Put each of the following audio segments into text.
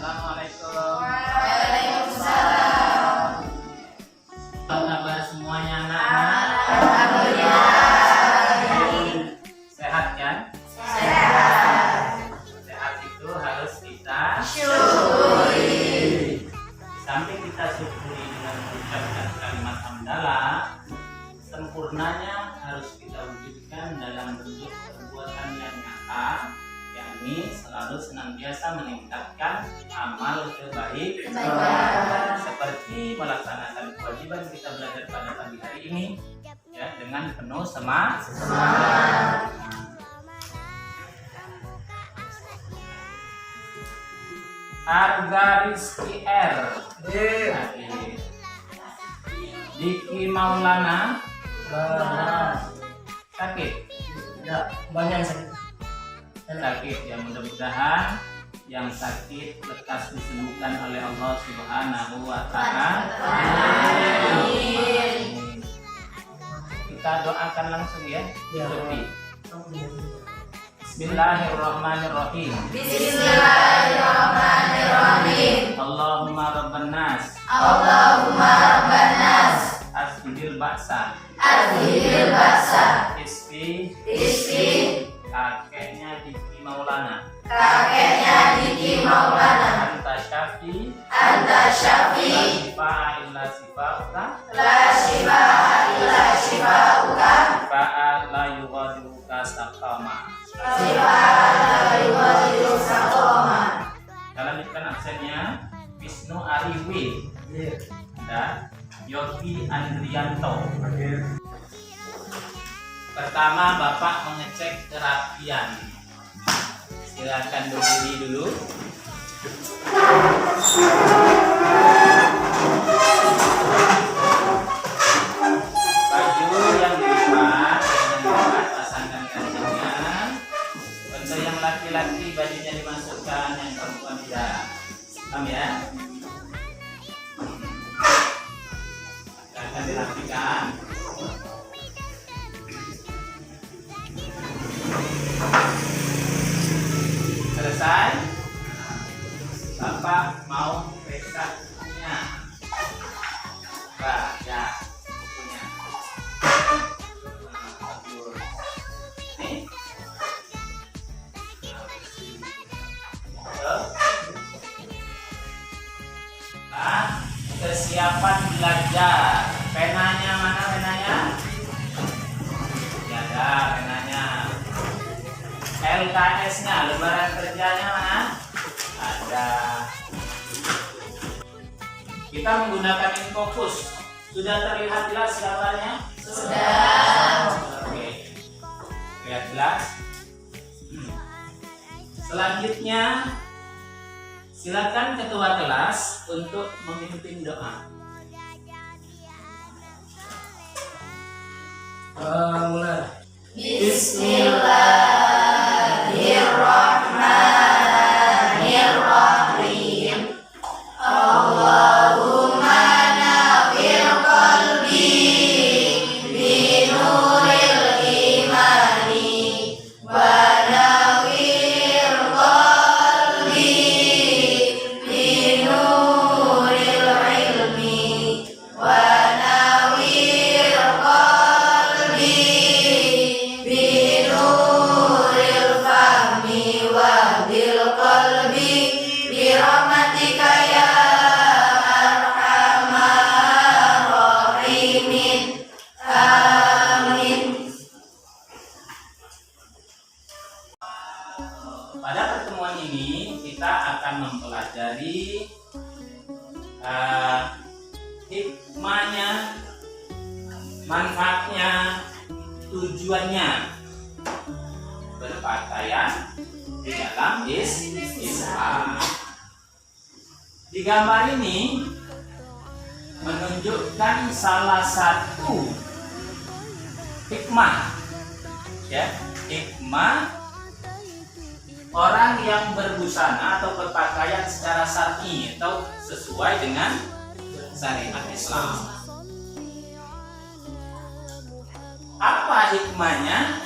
Assalamualaikum. Waalaikumsalam. Apa kabar semuanya anak-anak? Alhamdulillah. Sehat kan? Sehat. Sehat itu harus kita Syukuri. Di samping kita syukuri dengan mengucapkan kalimat hamdalah, sempurnanya harus kita wujudkan dalam bentuk perbuatan yang nyata, yakni selalu senantiasa meningkatkan amal kebaikan seperti melaksanakan kewajiban kita belajar pada pagi hari ini ya, dengan penuh semangat. Harga Rizki R Diki Maulana sakit? Ya, banyak sakit. Sakit ya, mudah-mudahan yang sakit lekas disembuhkan oleh Allah Subhanahu wa Ta'ala. Amin. Kita doakan langsung ya. Ya. Bismillahirrahmanirrahim. Bismillahirrahmanirrahim. Allahumma rabban nas Allahumma rabban nas asbil ba'sa adhil ba'sa isfi isfi kakeknya Diki Maulana kakeknya Diki Maulana anta syafi anta syafi sifa illa sifauka la shifa'a illa shifa'uka sifa la yughadiruka saqama. shifa'a la yughadiru saqama. Kita lanjutkan absennya. Wisnu Ariwi dan Yogi Andrianto. Pertama, Bapak mengecek kerapian. Silakan berdiri dulu. Baju yang dilipat, pasangkan kancingnya. Untuk yang laki-laki bajunya dimasukkan, yang perempuan tidak. Paham ya? Akan dirapikan. Selesai. Bapak mau periksa-nya. Pak, ya, bukunya. Nih. Nah, kesiapan belajar. Penanya mana penanya? Ya ada penanya. LKS-nya, lembaran kerjanya mana? Ada. Kita menggunakan infocus. Sudah terlihat jelas gambarnya? Sudah. Oke. Lihat jelas. Selanjutnya, silakan ketua kelas untuk memimpin doa. Mulai. Bismillahirrahmanirrahim. Allahumma nawwir qalbi binuril imani wa nawwir qalbi binuril ilmi wa nawwir qalbi binuril fahmi wa bil qalbi birahmatika ya arhamar rahimin. Amin. Pada pertemuan ini kita akan mempelajari hikmahnya, manfaatnya, tujuannya berpakaian di dalam Islam. Di gambar ini menunjukkan salah satu hikmah, ya, hikmah orang yang berbusana atau berpakaian secara syar'i atau sesuai dengan syariat Islam. Apa hikmahnya?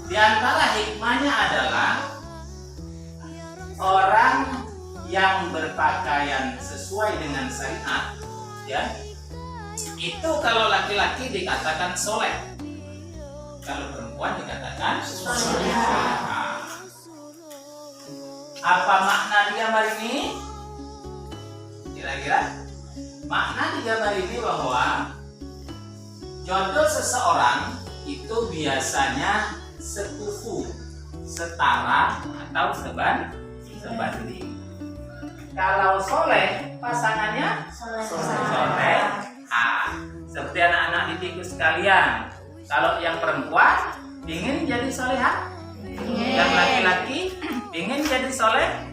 Di antara hikmahnya adalah orang yang berpakaian sesuai dengan syariat, ya, itu kalau laki-laki dikatakan soleh, kalau perempuan dikatakan solehah. Apa makna di gambar ini? Kira-kira makna di gambar ini bahwa jodoh seseorang itu biasanya sekufu, setara atau sebanding. Kalau soleh pasangannya soleh. Seperti anak-anak didikku sekalian, kalau yang perempuan ingin jadi solehah, yang laki-laki ingin jadi soleh,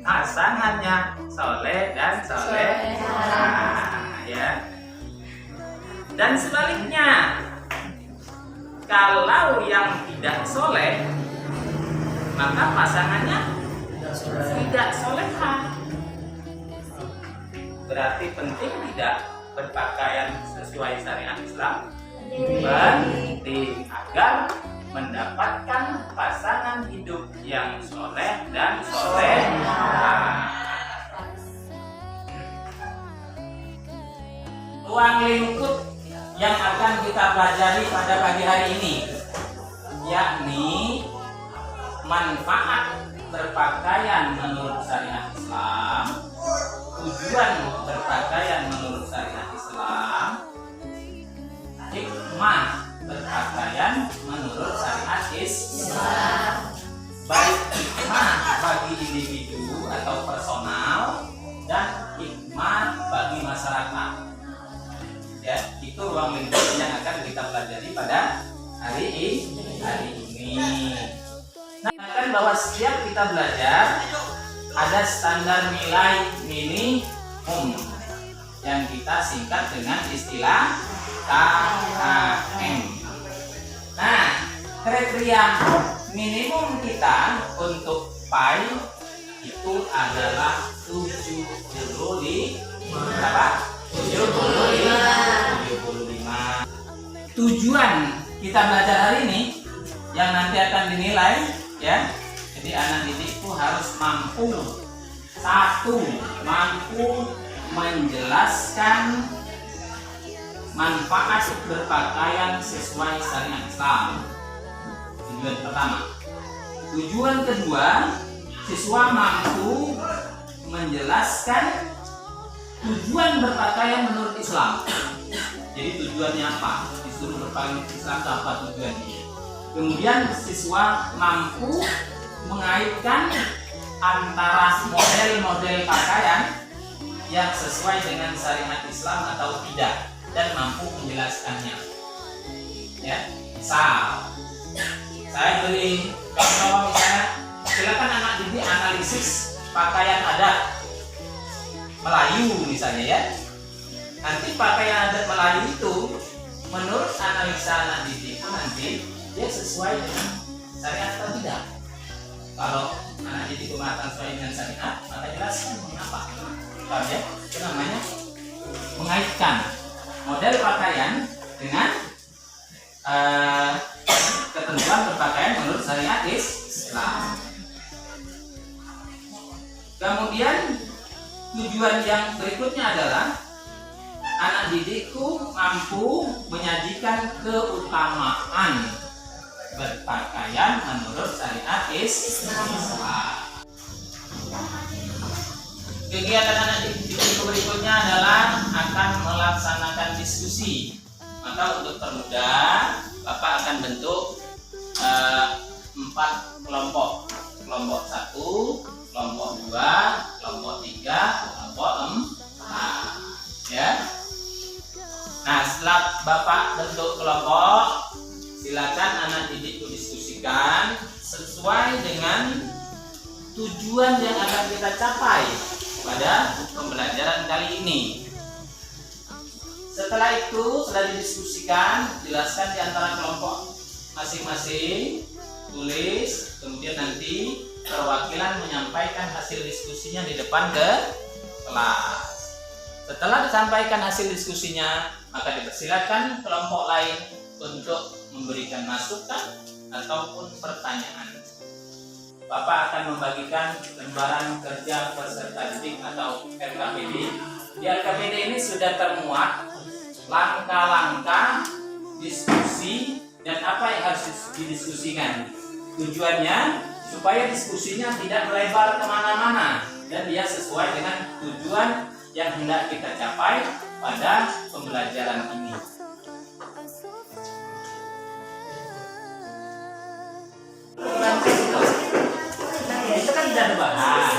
pasangannya soleh dan soleh. Ya. Dan sebaliknya, kalau yang tidak soleh, maka pasangannya tidak solehah. Berarti penting tidak berpakaian sesuai syariat Islam, penting agar mendapatkan pasangan hidup yang soleh dan solehah. Ruang lingkup yang akan kita pelajari pada pagi hari ini, yakni manfaat berpakaian menurut syariat Islam, tujuan berpakaian menurut syariat Islam, hikmah berpakaian menurut syariat Islam, baik hikmah bagi individu atau personal dan hikmah bagi masyarakat. Ya, itu ruang lingkup yang akan kita pelajari pada hari ini. Nah, kan bahwa setiap kita belajar ada standar nilai minimum yang kita singkat dengan istilah KKM. Nah, kriteria minimum kita untuk PAI itu adalah 75. Tujuan kita belajar hari ini yang nanti akan dinilai, ya. Jadi anak didikku harus mampu menjelaskan manfaat berpakaian sesuai syariat Islam. Tujuan pertama. Tujuan kedua, siswa mampu menjelaskan tujuan berpakaian menurut Islam. Jadi tujuannya apa? Disuruh berpakaian Islam apa tujuannya? Kemudian siswa mampu mengaitkan antara model-model pakaian yang sesuai dengan syariat Islam atau tidak dan mampu menjelaskannya. Ya, misal saya beri contoh, misalnya silakan anak didik analisis pakaian adat Melayu misalnya, ya. Nanti pakaian adat Melayu itu menurut analisa anak didik nanti dia sesuai dengan syariat atau tidak. Kalau anak didik mengatakan sesuai dengan syariat, maka jelaskan mengapa. Paham ya? Itu namanya mengaitkan model pakaian dengan ketentuan berpakaian menurut syariat Islam. Kemudian tujuan yang berikutnya adalah anak didikku mampu menyajikan keutamaan berpakaian menurut syariat Islam. Kegiatan anak didikku berikutnya adalah akan melaksanakan diskusi. Maka untuk permudah, Bapak akan bentuk 4 kelompok. Kelompok 1, kelompok 2, kelompok 3, kelompok 4. Ya. Nah, setelah Bapak bentuk kelompok, silakan anak didikku diskusikan sesuai dengan tujuan yang akan kita capai pada pembelajaran kali ini. Setelah itu, setelah didiskusikan, jelaskan di antara kelompok masing-masing, tulis, kemudian nanti perwakilan menyampaikan hasil diskusinya di depan ke kelas. Setelah disampaikan hasil diskusinya, maka dipersilakan kelompok lain untuk memberikan masukan ataupun pertanyaan. Bapak akan membagikan lembaran kerja peserta didik atau LKPD. Di LKPD ini sudah termuat langkah-langkah diskusi dan apa yang harus didiskusikan. Tujuannya supaya diskusinya tidak melebar kemana-mana dan dia sesuai dengan tujuan yang hendak kita capai pada pembelajaran ini. Itu kan tidak dibahas.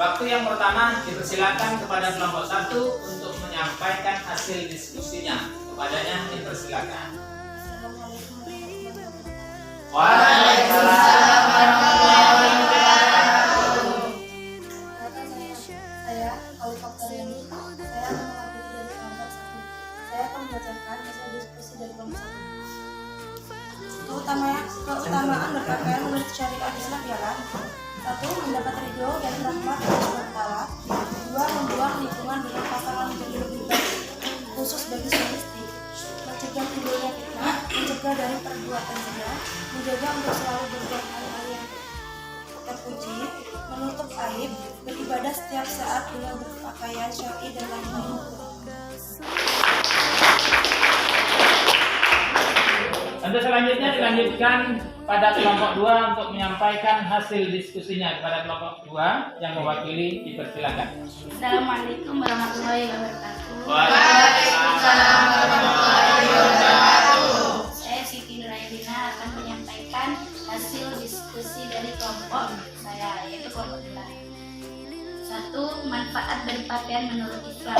Waktu yang pertama dipersilakan kepada kelompok 1 untuk menyampaikan hasil diskusinya. Kepadanya dipersilakan. Waalaikumsalam warahmatullahi wabarakatuh. Saya Khalifah Taryani. Saya mewakili dari kelompok 1. Saya akan membacakan hasil diskusi dari kelompok 1. Keutamaan berpakaian menurut syariat Islam ialah: 1. Mendapat ridho dan rahmat Allah Ta'ala. 2. Membuat lingkungan dengan pasangan menjadi lebih baik, khusus bagi suami istri. Mencegah timbulnya fitnah, mencegah dari perbuatan zina, menjaga untuk selalu berbuat hal-hal yang terpuji, menutup aib, beribadah setiap saat dengan berpakaian syar'i dan lain-lain. Untuk selanjutnya dilanjutkan pada kelompok 2 untuk menyampaikan hasil diskusinya. Kepada kelompok 2 yang mewakili dipersilakan. Assalamualaikum warahmatullahi wabarakatuh. Waalaikumsalam warahmatullahi wabarakatuh. Saya Siti Nuraidina akan menyampaikan hasil diskusi dari kelompok saya, yaitu kelompok 2. 1. Manfaat berpakaian menurut Islam.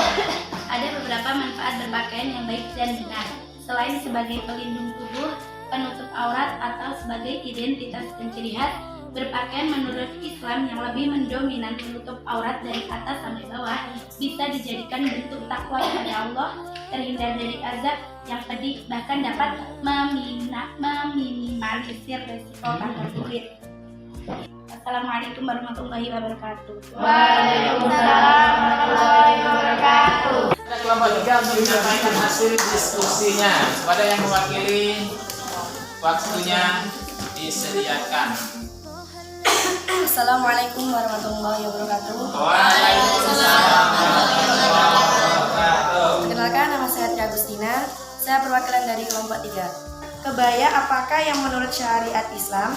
Ada beberapa manfaat berpakaian yang baik dan benar. Selain sebagai pelindung tubuh, penutup aurat, atau sebagai identitas dan ciri khas, berpakaian menurut Islam yang lebih mendominan menutup aurat dari atas sampai bawah bisa dijadikan bentuk takwa kepada Allah, terhindar dari azab yang pedih, bahkan dapat meminimalisir resiko kanker kulit. Assalamualaikum warahmatullahi wabarakatuh. Waalaikumsalam warahmatullahi wabarakatuh. Kelompok 3 untuk menyampaikan hasil diskusinya. Kepada yang mewakili, waktunya disediakan. Assalamualaikum warahmatullahi wabarakatuh. Waalaikumsalam warahmatullahi wabarakatuh. Perkenalkan, nama saya Tia Agustina. Saya perwakilan dari kelompok 3. Kebaya apakah yang menurut syariat Islam?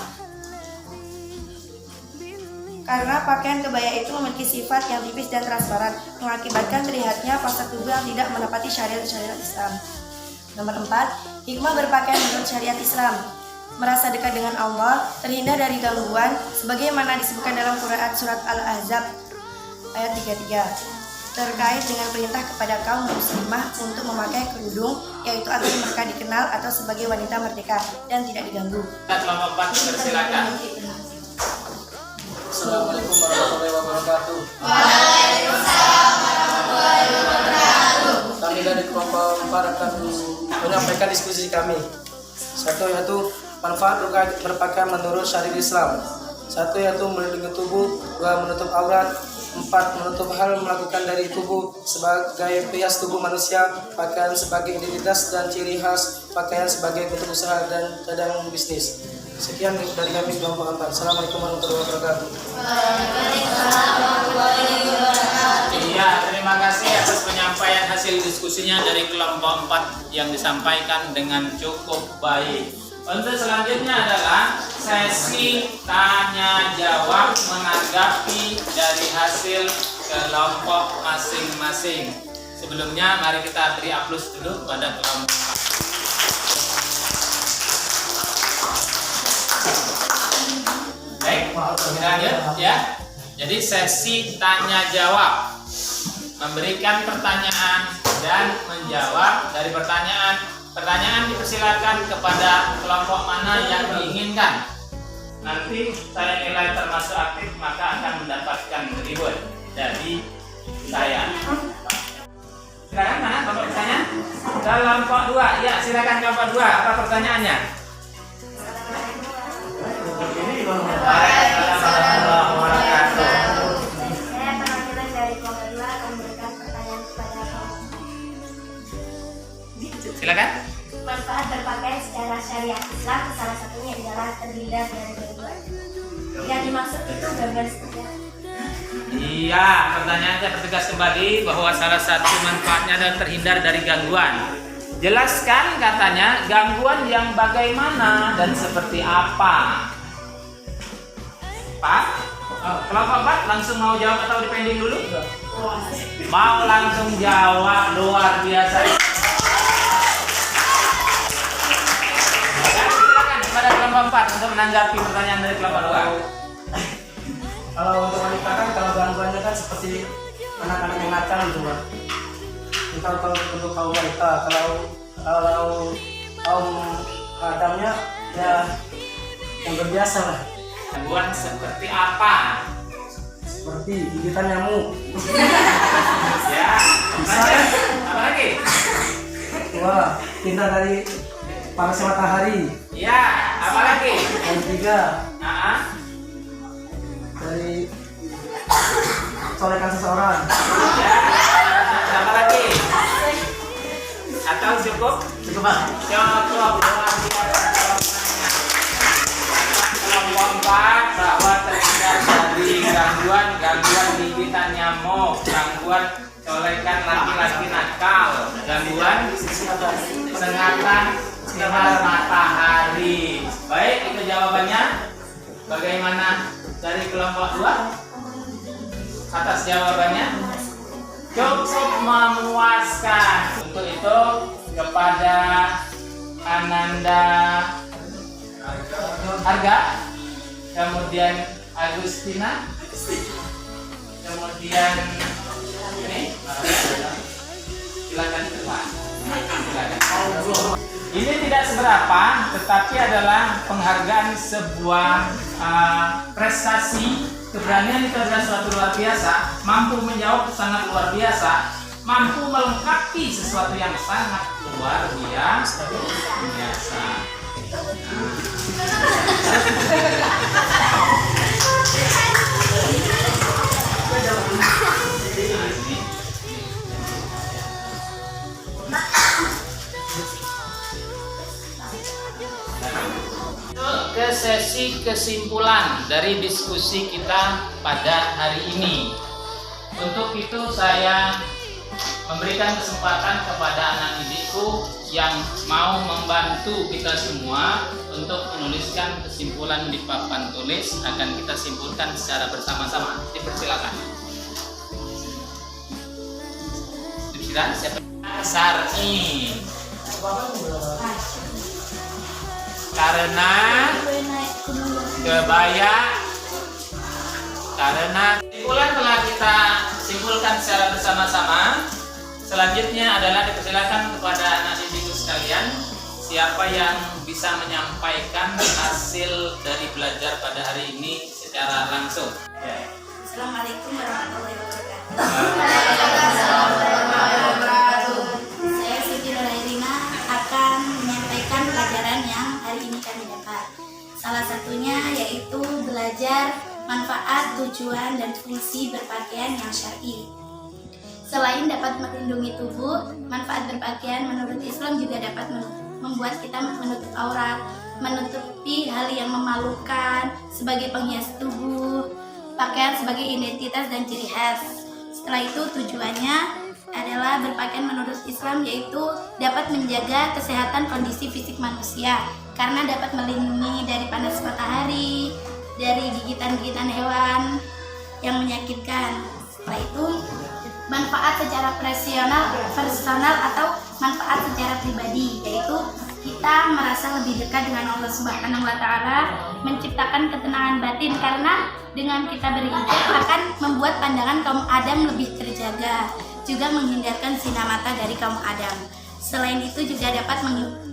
Karena pakaian kebaya itu memiliki sifat yang tipis dan transparan, mengakibatkan terlihatnya postur tubuh yang tidak menepati syariat-syariat Islam. Nomor 4, hikmah berpakaian menurut syariat Islam. Merasa dekat dengan Allah, terhindar dari gangguan, sebagaimana disebutkan dalam Quran surat Al-Ahzab ayat 33. Terkait dengan perintah kepada kaum muslimah untuk memakai kerudung, yaitu agar mereka dikenal atau sebagai wanita merdeka dan tidak diganggu. Kelompok 4 dipersilakan. Assalamualaikum warahmatullahi wabarakatuh. Waalaikumsalam warahmatullahi wabarakatuh. Kami dari kelompok 4 akan menyampaikan diskusi kami. 1 yaitu manfaat berpakaian menurut syariat Islam. 1 yaitu melindungi tubuh. 2 menutup aurat. 4 menutup hal melakukan dari tubuh sebagai hias tubuh manusia. Pakaian sebagai identitas dan ciri khas. Pakaian sebagai bentuk usaha dan cadangan bisnis. Sekian dari kami kelompok 4. Assalamualaikum warahmatullahi wabarakatuh. Waalaikumsalam warahmatullahi wabarakatuh. Iya, terima kasih atas penyampaian hasil diskusinya dari kelompok 4 yang disampaikan dengan cukup baik. Untuk selanjutnya adalah sesi tanya jawab menanggapi dari hasil kelompok masing-masing. Sebelumnya mari kita beri aplaus dulu kepada kelompok 4. Baik, kita lanjut ya. Jadi sesi tanya jawab, memberikan pertanyaan dan menjawab dari pertanyaan Pertanyaan dipersilakan kepada kelompok mana yang diinginkan. Nanti saya nilai termasuk aktif maka akan mendapatkan reward dari saya. Silakan, mana kelompok bertanya? Kelompok 2, ya silakan kelompok 2. Apa pertanyaannya? Waalaikumsalam warahmatullahi wabarakatuh. Saya perwakilan dari kelompok 2 akan memberikan pertanyaan kepada kelompok. Silakan. Manfaat berpakaian secara syariat Islam salah satunya adalah terhindar dari gangguan. Yang dimaksud itu gangguan seperti apa? Iya, pertanyaan saya pertegas kembali bahwa salah satu manfaatnya adalah terhindar dari gangguan. Jelaskan katanya gangguan yang bagaimana dan seperti apa. Pak, kelompok 4 langsung mau jawab atau dipending dulu? Mau langsung jawab, luar biasa. Silakan kepada kelompok 4 untuk menanggapi pertanyaan dari kelompok 2. Kalau untuk wanita kan kalau gangguannya kan seperti anak-anak yang nakal gitu Pak. Kita kalau untuk kaum wanita, kalau kaum Adamnya ya yang berbiasa lah. Gangguan seperti apa? Seperti gigitan nyamuk. Ya, apa lagi? Dua, tinta dari panasnya matahari. Ya, apa lagi? Yang ketiga, dari colekan seseorang. Ya, apa lagi? Atau cukup? Cukup Pak. Cukup, luar biasa. Kelompok 4 bahwa terhindar dari gangguan gigitan nyamuk, gangguan colekan laki-laki nakal, gangguan sengatan sinar matahari. Baik, itu jawabannya. Bagaimana dari kelompok 2? Atas jawabannya cukup memuaskan. Untuk itu kepada Ananda Harga, kemudian Agustina, kemudian ini silakan keluar. Silakan. Ini tidak seberapa, tetapi adalah penghargaan sebuah prestasi. Keberanian itu adalah suatu luar biasa. Mampu menjawab sangat luar biasa. Mampu melengkapi sesuatu yang sangat luar biasa. Ke sesi kesimpulan dari diskusi kita pada hari ini. Untuk itu saya memberikan kesempatan kepada anak didikku yang mau membantu kita semua untuk menuliskan kesimpulan di papan tulis. Akan kita simpulkan secara bersama-sama. Dipersilakan. Dipersilakan siapa? Sarni. Karena kebaya, karena kesimpulan telah kita simpulkan secara bersama-sama. Selanjutnya adalah dipersilakan kepada anak didikku sekalian, siapa yang bisa menyampaikan hasil dari belajar pada hari ini secara langsung. Assalamualaikum warahmatullahi wabarakatuh. Saya Siti Nurairina akan menyampaikan pelajaran yang hari ini kami dapat. Salah satunya yaitu belajar manfaat, tujuan, dan fungsi berpakaian yang syar'i. Selain dapat melindungi tubuh, manfaat berpakaian menurut Islam juga dapat membuat kita menutup aurat, menutupi hal yang memalukan sebagai penghias tubuh, pakaian sebagai identitas dan ciri khas. Setelah itu tujuannya adalah berpakaian menurut Islam yaitu dapat menjaga kesehatan kondisi fisik manusia karena dapat melindungi dari panas matahari, dari gigitan-gigitan hewan yang menyakitkan. Setelah itu manfaat secara personal atau manfaat secara pribadi, yaitu kita merasa lebih dekat dengan Allah Subhanahu wa Ta'ala, menciptakan ketenangan batin karena dengan kita berhijab akan membuat pandangan kaum Adam lebih terjaga, juga menghindarkan sinar mata dari kaum Adam. Selain itu juga dapat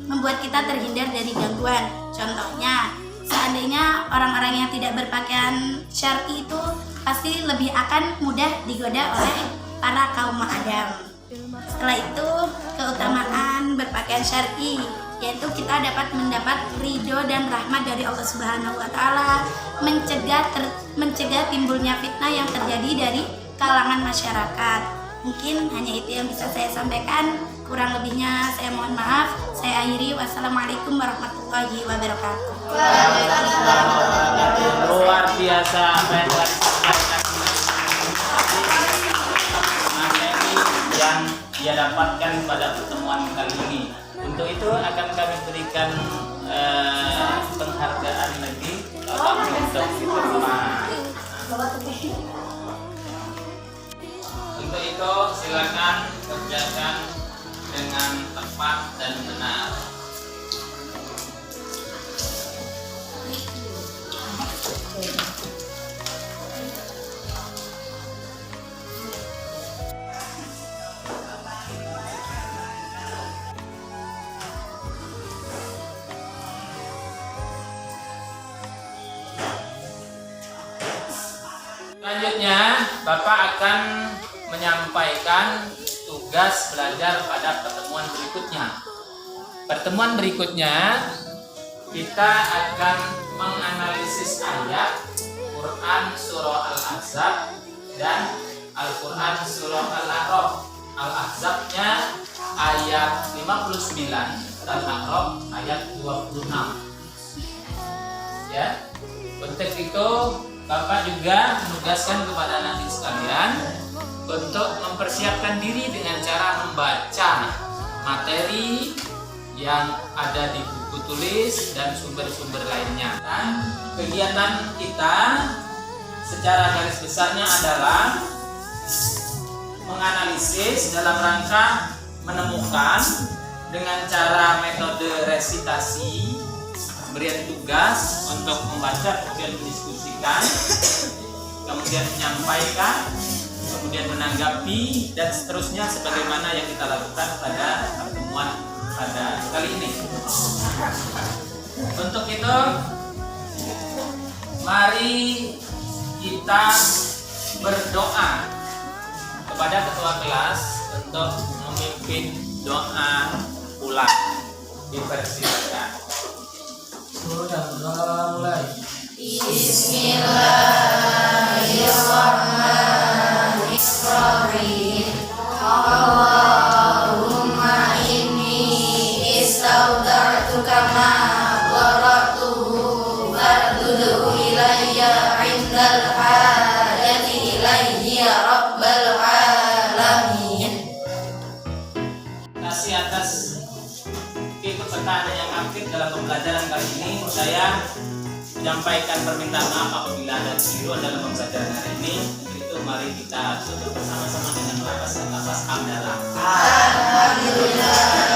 membuat kita terhindar dari gangguan. Contohnya, seandainya orang-orang yang tidak berpakaian syar'i itu pasti lebih akan mudah digoda oleh para kaum Adam. Setelah itu, keutamaan berpakaian syar'i, yaitu kita dapat mendapat ridho dan rahmat dari Allah Subhanahu wa taala, mencegah timbulnya fitnah yang terjadi dari kalangan masyarakat. Mungkin hanya itu yang bisa saya sampaikan. Kurang lebihnya saya mohon maaf. Saya akhiri. Wassalamualaikum warahmatullahi wabarakatuh. Luar biasa materi yang dia dapatkan pada pertemuan kali ini. Untuk itu akan kami berikan penghargaan lagi untuk diterima. Untuk itu silakan kerjakan dengan tepat dan benar. Selanjutnya, Bapak akan menyampaikan tugas belajar pada pertemuan berikutnya. Pertemuan berikutnya, kita akan menganalisis ayat Quran Surah Al-Ahzab dan Al-Quran Surah Al-A'raf. Al-Ahzabnya ayat 59, Al-A'raf ayat 26. Ya, untuk itu Bapak juga menugaskan kepada anak sekalian untuk mempersiapkan diri dengan cara membaca materi yang ada di buku tulis dan sumber-sumber lainnya. Dan kegiatan kita secara garis besarnya adalah menganalisis dalam rangka menemukan dengan cara metode resitasi, berian tugas untuk membaca, kemudian mendiskusikan, kemudian menyampaikan, kemudian menanggapi, dan seterusnya sebagaimana yang kita lakukan pada pertemuan pada kali ini. Untuk itu, mari kita berdoa kepada ketua kelas untuk memimpin doa pulang. Dipersilakan. Sudah berdoa mulai. Bismillahirrahmanirrahim. Allahumma inni istaudartuka ma waratuhu fardudhu ilayya indal hajati ilayhi ya rabbal alamin. Kasih atas keikutsertaan yang aktif dalam pembelajaran kali ini, saya menyampaikan permintaan maaf apabila ada keliruan dalam pembelajaran hari ini. Untuk itu mari kita tutup bersama-sama dengan lafaz hamdalah. Alhamdulillah.